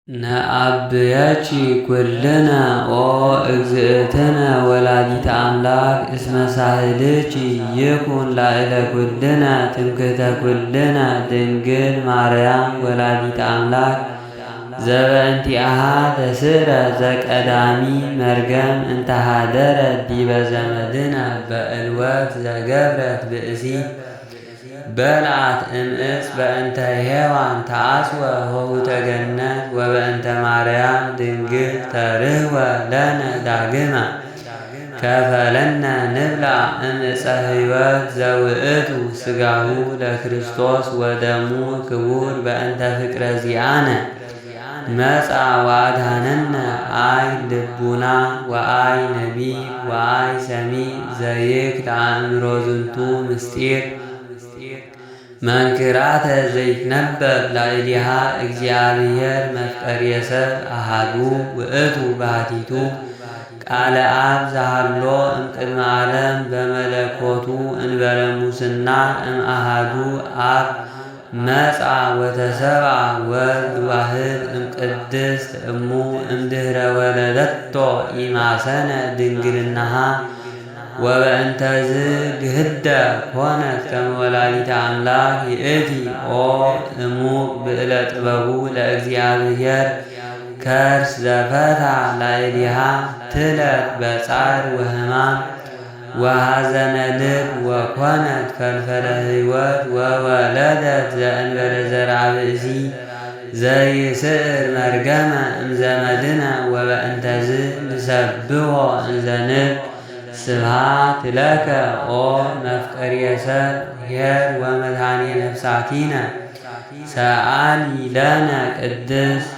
ነአብያቺ ኩልነ ኦ እግዝእትነ ወላዲተ አምላክ እስመ ሳህልቺ ይኩን ላዕለ ኩልነ ትምክህተ ኩልነ ድንግል ማርያም ወላዲተ አምላክ ዘበእንቲአሃ ተስእለ ዘቀዳሚ መርገም እንተሃደረት ዲበ ዘመድነ በእልወት ዘገብረት ብእሲ በልዓት እምዕፅ በእንተ ሔዋን ተአስወ ሆሁተ ገነት ወበእንተ ማርያም ድንግል ተርህወ ለነ ዳግመ ከፈለነ ንብላ እምዕፀ ሕይወት ዘውእቱ ሥጋሁ ለክርስቶስ ወደሙ ክቡር በእንተ ፍቅረ ዚአነ መጻ ወአድኀነነ አይ ልቡና ወአይ ነቢብ ወአይ ሰሚዕ ዘይክል አእምሮ ዝንቱ ምስጢር መንክራተ ዘይትነበብ ላዕሌሃ እግዚአብሔር መፍቀርየ ሰብ አሐዱ ውእቱ ባሕቲቱ ቃለ አብ ዘሃሎ እምቅድመ ዓለም በመለኮቱ እንበለ ሙስና እምአሐዱ አብ መጻ ወተሰብአ ወልድ ዋሕድ እምቅድስት እሙ እምድኅረ ወለደቶ ኢማሰነ ድንግልናሃ ወበእንተዝ ግህደ ኮነት ከመ ወላዲተ አምላክ ይእቲ ኦ እሙቅ ብዕለ ጥበቡ ለእግዚአብሔር ከርስ ዘፈታ ላዕሌሃ ትለት በጻር ወሕማም ወሐዘነ ልብ ወኮነት ፈልፈለ ሕይወት ወወለደት ዘእንበለ ዘርአ ብእሲ ዘይስዕር መርገመ እምዘመድነ ወበእንተዝ ንሰብሖ እንዘ ንብል ስብሐት ለከ ኦ መፍቀርየ ሰብ ኄር ወመድኃኔ ነፍሳቲነ ሰአሊ ለነ ቅድስት